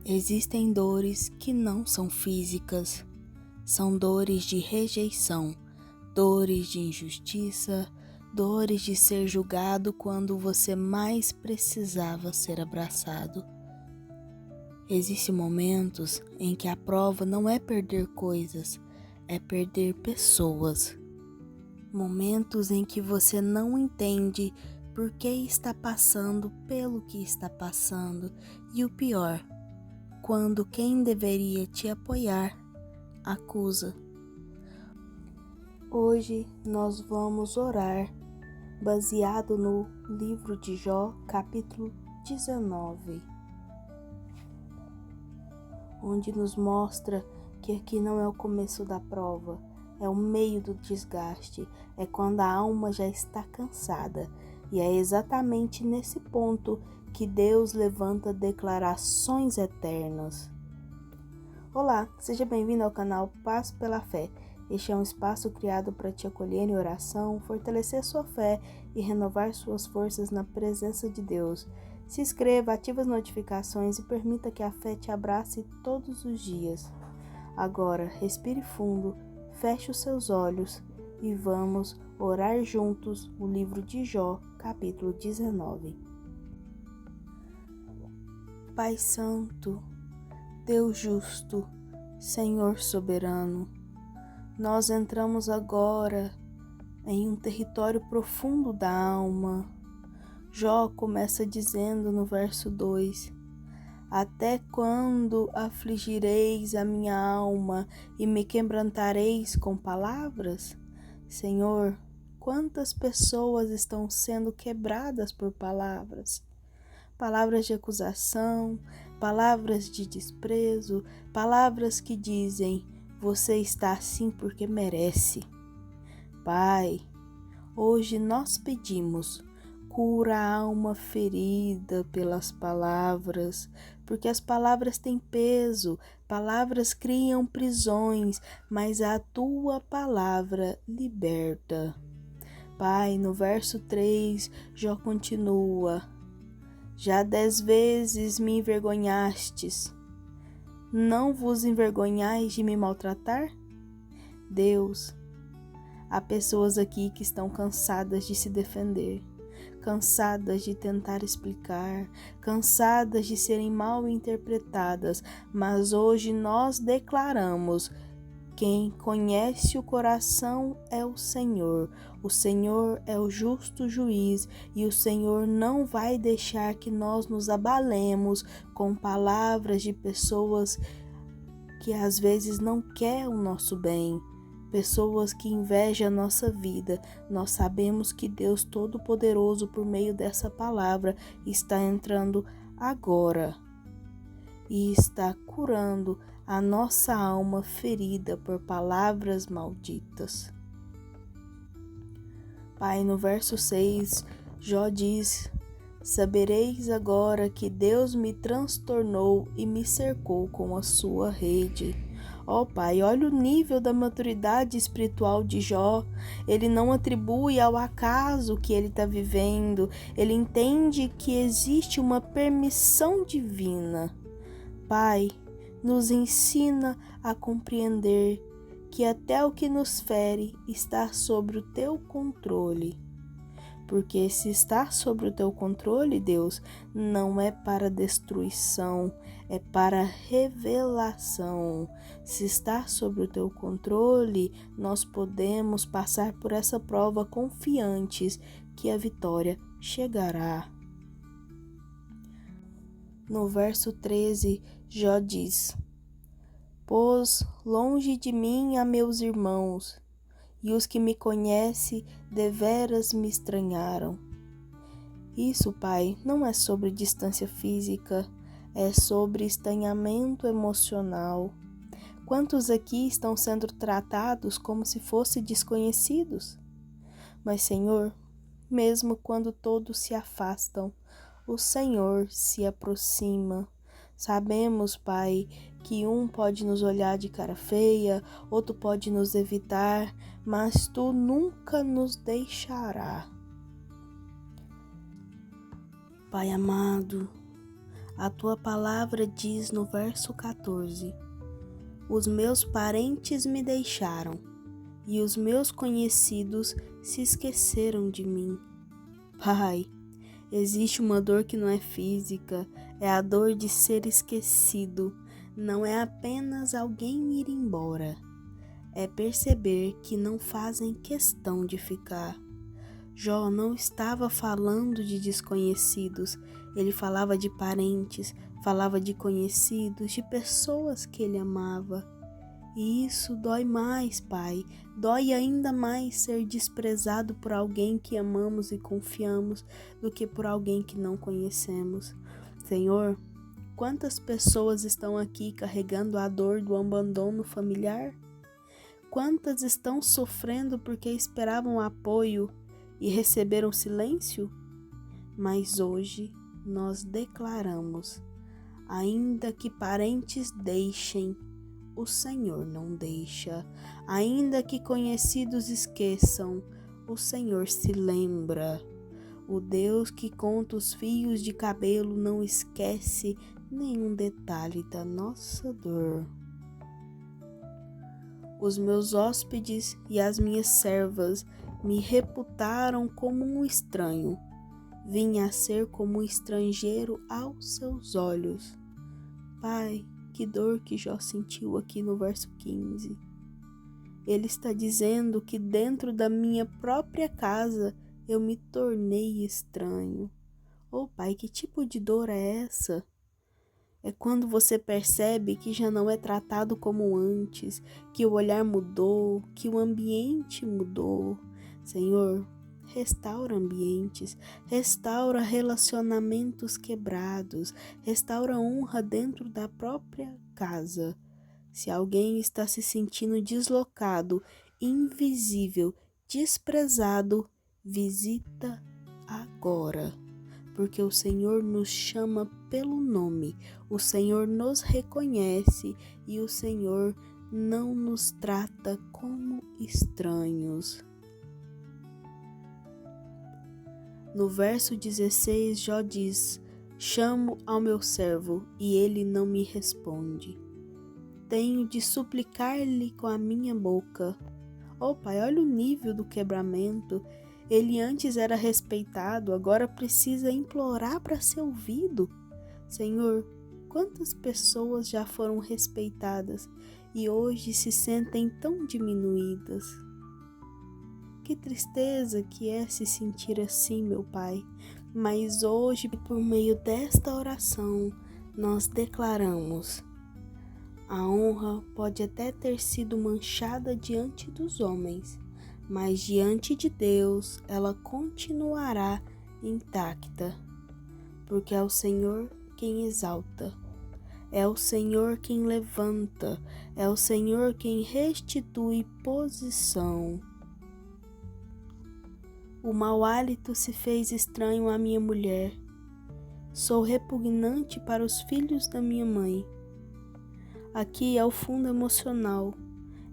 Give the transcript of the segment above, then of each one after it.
Existem dores que não são físicas, são dores de rejeição, dores de injustiça, dores de ser julgado quando você mais precisava ser abraçado. Existem momentos em que a prova não é perder coisas, é perder pessoas. Momentos em que você não entende por que está passando pelo que está passando e o pior, quando quem deveria te apoiar acusa. Hoje nós vamos orar baseado no livro de Jó, capítulo 19, onde nos mostra que aqui não é o começo da prova, é o meio do desgaste, é quando a alma já está cansada. E é exatamente nesse ponto que Deus levanta declarações eternas. Olá, seja bem-vindo ao canal Passo pela Fé. Este é um espaço criado para te acolher em oração, fortalecer sua fé e renovar suas forças na presença de Deus. Se inscreva, ative as notificações e permita que a fé te abrace todos os dias. Agora, respire fundo, feche os seus olhos e vamos orar juntos o livro de Jó, capítulo 19. Pai Santo, Deus justo, Senhor soberano, nós entramos agora em um território profundo da alma. Jó começa dizendo no verso 2: Até quando afligireis a minha alma e me quebrantareis com palavras? Senhor, quantas pessoas estão sendo quebradas por palavras? Palavras de acusação, palavras de desprezo, palavras que dizem: você está assim porque merece. Pai, hoje nós pedimos, cura a alma ferida pelas palavras, porque as palavras têm peso, palavras criam prisões, mas a tua palavra liberta. Pai, no verso 3, Jó continua: Já 10 vezes me envergonhastes, não vos envergonhais de me maltratar? Deus, há pessoas aqui que estão cansadas de se defender, cansadas de tentar explicar, cansadas de serem mal interpretadas, mas hoje nós declaramos: quem conhece o coração é o Senhor é o justo juiz e o Senhor não vai deixar que nós nos abalemos com palavras de pessoas que às vezes não querem o nosso bem, pessoas que invejam a nossa vida. Nós sabemos que Deus Todo-Poderoso, por meio dessa palavra, está entrando agora e está curando a nossa alma ferida por palavras malditas. Pai, no verso 6, Jó diz: Sabereis agora que Deus me transtornou e me cercou com a sua rede. Ó Pai, olha o nível da maturidade espiritual de Jó. Ele não atribui ao acaso o que ele está vivendo. Ele entende que existe uma permissão divina. Pai, nos ensina a compreender que até o que nos fere está sob o teu controle. Porque se está sob o teu controle, Deus, não é para destruição, é para revelação. Se está sob o teu controle, nós podemos passar por essa prova confiantes que a vitória chegará. No verso 13, Jó diz: Pôs longe de mim a meus irmãos, e os que me conhecem deveras me estranharam. Isso, Pai, não é sobre distância física, é sobre estranhamento emocional. Quantos aqui estão sendo tratados como se fossem desconhecidos? Mas, Senhor, mesmo quando todos se afastam, o Senhor se aproxima. Sabemos, Pai, que um pode nos olhar de cara feia, outro pode nos evitar, mas Tu nunca nos deixará. Pai amado, A tua palavra diz no verso 14: os meus parentes me deixaram e os meus conhecidos se esqueceram de mim. Pai, existe uma dor que não é física, é a dor de ser esquecido. Não é apenas alguém ir embora, é perceber que não fazem questão de ficar. Jó não estava falando de desconhecidos, ele falava de parentes, falava de conhecidos, de pessoas que ele amava. E isso dói mais, Pai, dói ainda mais ser desprezado por alguém que amamos e confiamos do que por alguém que não conhecemos. Senhor, quantas pessoas estão aqui carregando a dor do abandono familiar? Quantas estão sofrendo porque esperavam apoio e receberam silêncio? Mas hoje nós declaramos: ainda que parentes deixem, o Senhor não deixa. Ainda que conhecidos esqueçam, o Senhor se lembra. O Deus que conta os fios de cabelo não esquece nenhum detalhe da nossa dor. Os meus hóspedes e as minhas servas me reputaram como um estranho. Vim a ser como um estrangeiro aos seus olhos. Pai, que dor que Jó sentiu aqui no verso 15. Ele está dizendo que dentro da minha própria casa eu me tornei estranho. Oh, Pai, que tipo de dor é essa? É quando você percebe que já não é tratado como antes, que o olhar mudou, que o ambiente mudou. Senhor, restaura ambientes, restaura relacionamentos quebrados, restaura honra dentro da própria casa. Se alguém está se sentindo deslocado, invisível, desprezado, visita agora. Porque o Senhor nos chama pelo nome, o Senhor nos reconhece e o Senhor não nos trata como estranhos. No verso 16, Jó diz: chamo ao meu servo e ele não me responde. Tenho de suplicar-lhe com a minha boca. Oh, Pai, olha o nível do quebramento. Ele antes era respeitado, agora precisa implorar para ser ouvido. Senhor, quantas pessoas já foram respeitadas e hoje se sentem tão diminuídas? Que tristeza que é se sentir assim, meu Pai. Mas hoje, por meio desta oração, nós declaramos: a honra pode até ter sido manchada diante dos homens, mas diante de Deus ela continuará intacta, porque é o Senhor quem exalta, é o Senhor quem levanta, é o Senhor quem restitui posição. O mau hálito se fez estranho à minha mulher, sou repugnante para os filhos da minha mãe. Aqui é o fundo emocional,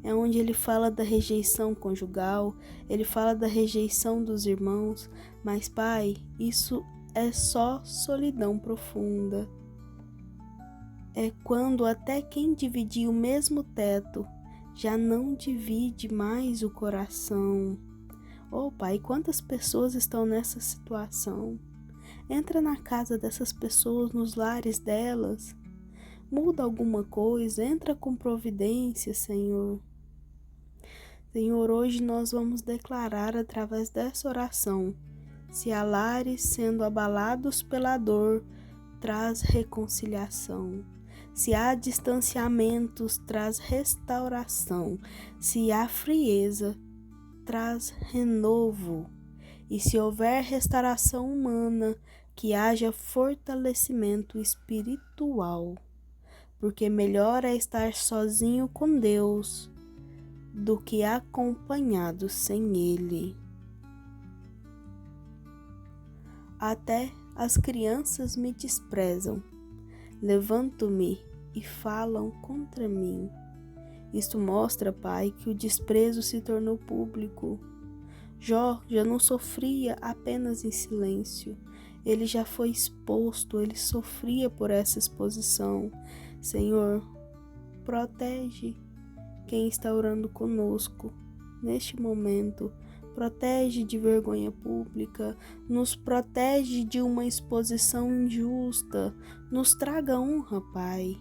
é onde ele fala da rejeição conjugal, ele fala da rejeição dos irmãos, mas Pai, isso é só solidão profunda. É quando até quem dividia o mesmo teto já não divide mais o coração. Oh, Pai, quantas pessoas estão nessa situação? Entra na casa dessas pessoas, nos lares delas. Muda alguma coisa, entra com providência, Senhor. Senhor, hoje nós vamos declarar através dessa oração: se há lares sendo abalados pela dor, traz reconciliação. Se há distanciamentos, traz restauração. Se há frieza, traz renovo. E se houver restauração humana, que haja fortalecimento espiritual. Porque melhor é estar sozinho com Deus do que acompanhado sem Ele. Até as crianças me desprezam, levanto-me e falam contra mim. Isto mostra, Pai, que o desprezo se tornou público. Jó já não sofria apenas em silêncio, ele já foi exposto, ele sofria por essa exposição. Senhor, protege quem está orando conosco neste momento. Protege de vergonha pública, nos protege de uma exposição injusta, nos traga honra, Pai.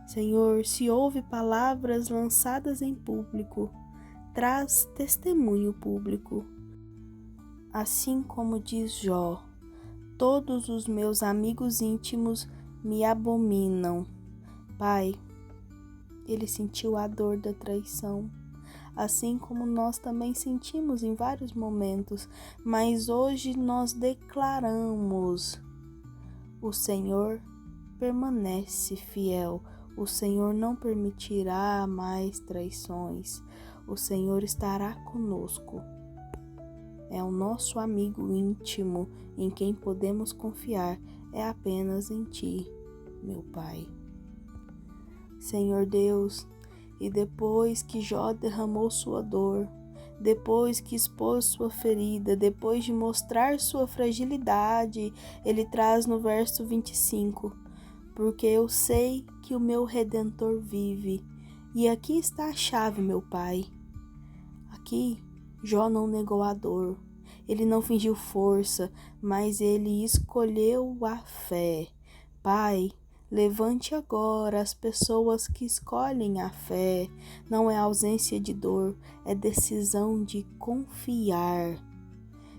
Senhor, se houve palavras lançadas em público, traz testemunho público. Assim como diz Jó, todos os meus amigos íntimos me abominam. Pai, ele sentiu a dor da traição, assim como nós também sentimos em vários momentos, mas hoje nós declaramos: o Senhor permanece fiel, o Senhor não permitirá mais traições, o Senhor estará conosco. É o nosso amigo íntimo em quem podemos confiar, é apenas em Ti, meu Pai. Senhor Deus, e depois que Jó derramou sua dor, depois que expôs sua ferida, depois de mostrar sua fragilidade, ele traz no verso 25, porque eu sei que o meu Redentor vive. E aqui está a chave, meu Pai. Aqui, Jó não negou a dor, ele não fingiu força, mas ele escolheu a fé. Pai, levante agora as pessoas que escolhem a fé. Não é ausência de dor, é decisão de confiar.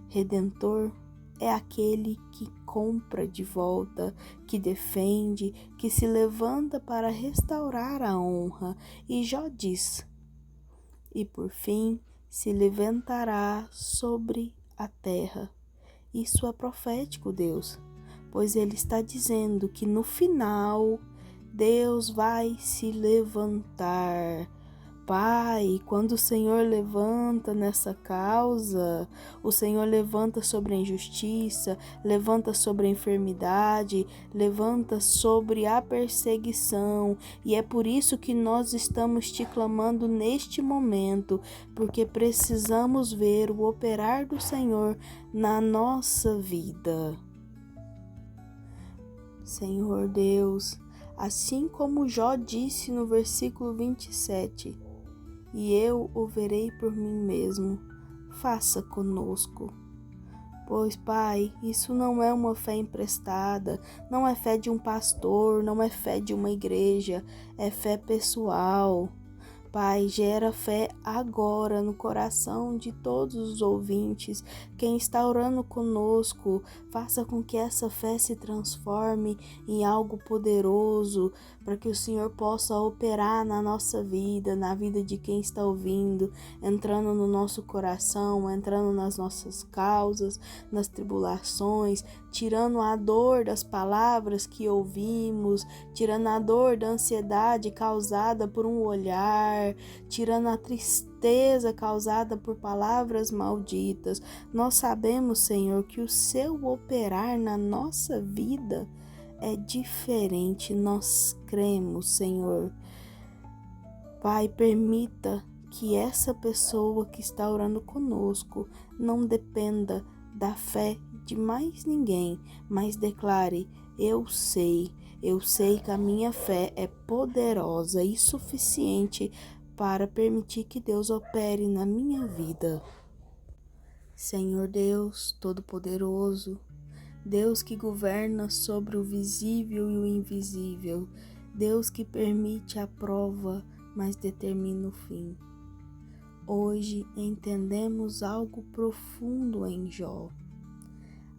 Redentor é aquele que compra de volta, que defende, que se levanta para restaurar a honra. E Jó diz: e por fim se levantará sobre a terra. Isso é profético, Deus, pois ele está dizendo que no final Deus vai se levantar. Pai, quando o Senhor levanta nessa causa, o Senhor levanta sobre a injustiça, levanta sobre a enfermidade, levanta sobre a perseguição, e é por isso que nós estamos te clamando neste momento, porque precisamos ver o operar do Senhor na nossa vida. Senhor Deus, assim como Jó disse no versículo 27, e eu o verei por mim mesmo, faça conosco. Pois, Pai, isso não é uma fé emprestada, não é fé de um pastor, não é fé de uma igreja, é fé pessoal. Pai, gera fé agora no coração de todos os ouvintes. Quem está orando conosco, faça com que essa fé se transforme em algo poderoso, para que o Senhor possa operar na nossa vida, na vida de quem está ouvindo, entrando no nosso coração, entrando nas nossas causas, nas tribulações, tirando a dor das palavras que ouvimos, tirando a dor da ansiedade causada por um olhar, tirando a tristeza causada por palavras malditas. Nós sabemos, Senhor, que o seu operar na nossa vida é diferente. Nós cremos, Senhor. Pai, permita que essa pessoa que está orando conosco não dependa da fé de mais ninguém, mas declare: eu sei que a minha fé é poderosa e suficiente para permitir que Deus opere na minha vida. Senhor Deus Todo-Poderoso, Deus que governa sobre o visível e o invisível, Deus que permite a prova, mas determina o fim. Hoje entendemos algo profundo em Jó.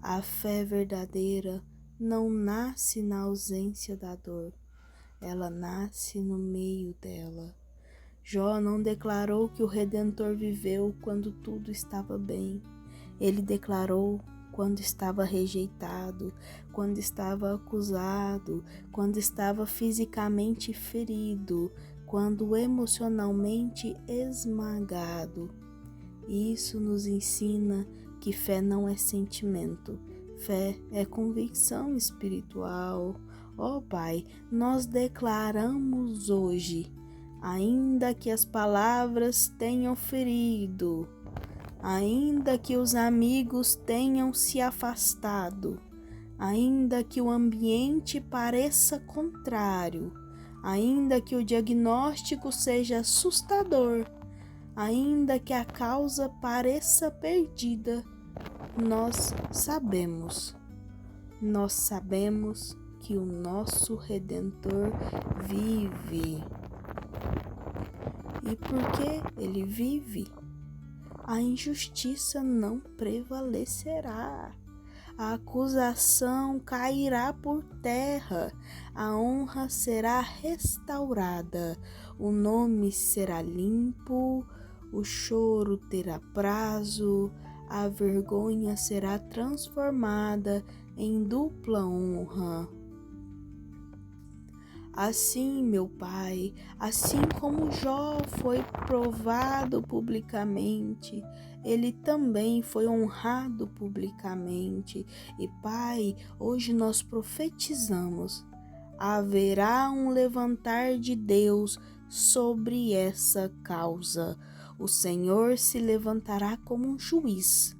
A fé verdadeira não nasce na ausência da dor, ela nasce no meio dela. Jó não declarou que o Redentor viveu quando tudo estava bem. Ele declarou quando estava rejeitado, quando estava acusado, quando estava fisicamente ferido, quando emocionalmente esmagado. Isso nos ensina que fé não é sentimento, fé é convicção espiritual. Ó Pai, nós declaramos hoje: ainda que as palavras tenham ferido, ainda que os amigos tenham se afastado, ainda que o ambiente pareça contrário, ainda que o diagnóstico seja assustador, ainda que a causa pareça perdida, nós sabemos que o nosso Redentor vive. E porque ele vive, a injustiça não prevalecerá. A acusação cairá por terra, a honra será restaurada, o nome será limpo, o choro terá prazo, a vergonha será transformada em dupla honra. Assim, meu Pai, assim como Jó foi provado publicamente, ele também foi honrado publicamente. E, Pai, hoje nós profetizamos: haverá um levantar de Deus sobre essa causa. O Senhor se levantará como um juiz.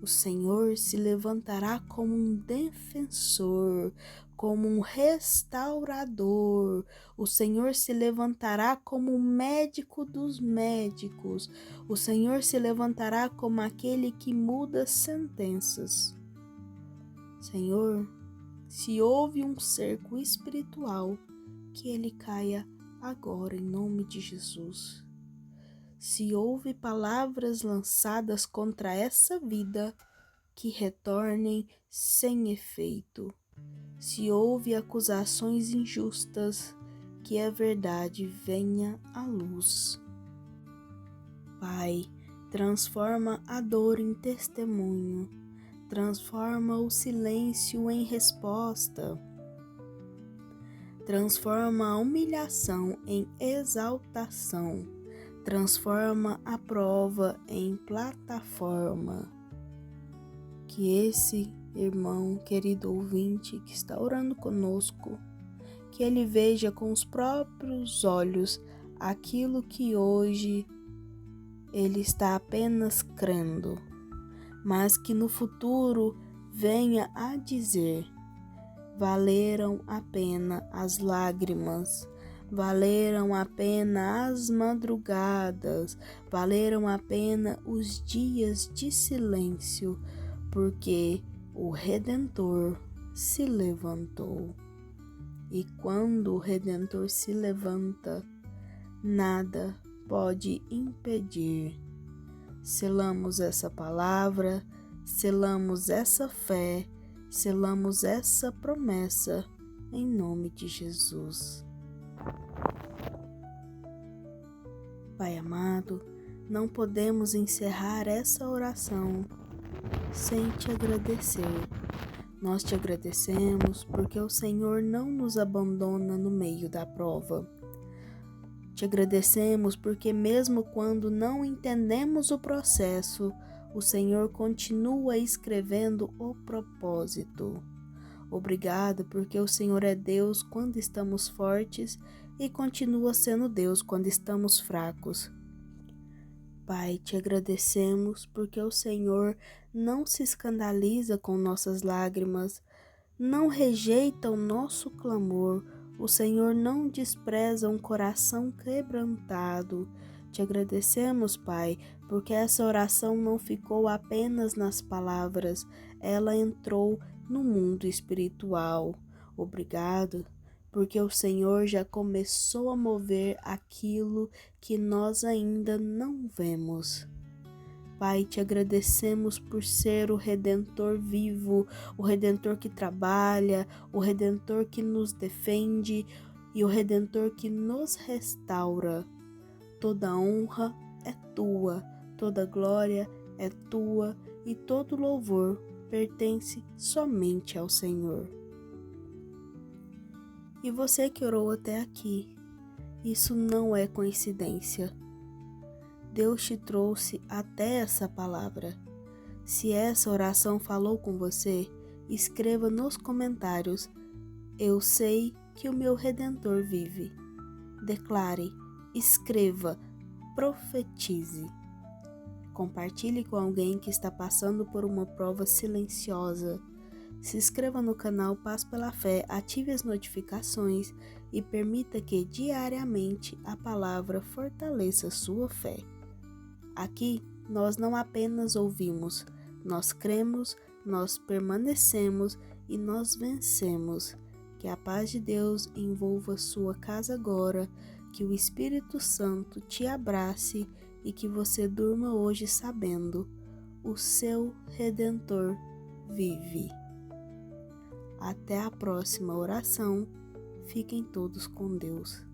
O Senhor se levantará como um defensor, como um restaurador. O Senhor se levantará como o médico dos médicos. O Senhor se levantará como aquele que muda sentenças. Senhor, se houve um cerco espiritual, que ele caia agora em nome de Jesus. Se houve palavras lançadas contra essa vida, que retornem sem efeito. Se houve acusações injustas, que a verdade venha à luz. Pai, transforma a dor em testemunho, transforma o silêncio em resposta, transforma a humilhação em exaltação, transforma a prova em plataforma. Que esse irmão, querido ouvinte que está orando conosco, que ele veja com os próprios olhos aquilo que hoje ele está apenas crendo, mas que no futuro venha a dizer: valeram a pena as lágrimas, valeram a pena as madrugadas, valeram a pena os dias de silêncio, porque o Redentor se levantou. E quando o Redentor se levanta, nada pode impedir. Selamos essa palavra, selamos essa fé, selamos essa promessa em nome de Jesus. Pai amado, não podemos encerrar essa oração sem te agradecer. Nós te agradecemos porque o Senhor não nos abandona no meio da prova. Te agradecemos porque mesmo quando não entendemos o processo, o Senhor continua escrevendo o propósito. Obrigado porque o Senhor é Deus quando estamos fortes e continua sendo Deus quando estamos fracos. Pai, te agradecemos porque o Senhor não se escandaliza com nossas lágrimas, não rejeita o nosso clamor, o Senhor não despreza um coração quebrantado. Te agradecemos, Pai, porque essa oração não ficou apenas nas palavras, ela entrou no mundo espiritual. Obrigado, porque o Senhor já começou a mover aquilo que nós ainda não vemos. Pai, te agradecemos por ser o Redentor vivo, o Redentor que trabalha, o Redentor que nos defende e o Redentor que nos restaura. Toda honra é tua, toda glória é tua e todo louvor pertence somente ao Senhor. E você que orou até aqui, isso não é coincidência. Deus te trouxe até essa palavra. Se essa oração falou com você, escreva nos comentários: eu sei que o meu Redentor vive. Declare, escreva, profetize. Compartilhe com alguém que está passando por uma prova silenciosa. Se inscreva no canal Paz pela Fé, ative as notificações e permita que diariamente a palavra fortaleça sua fé. Aqui nós não apenas ouvimos, nós cremos, nós permanecemos e nós vencemos. Que a paz de Deus envolva sua casa agora, que o Espírito Santo te abrace e que você durma hoje sabendo: o seu Redentor vive. Até a próxima oração. Fiquem todos com Deus.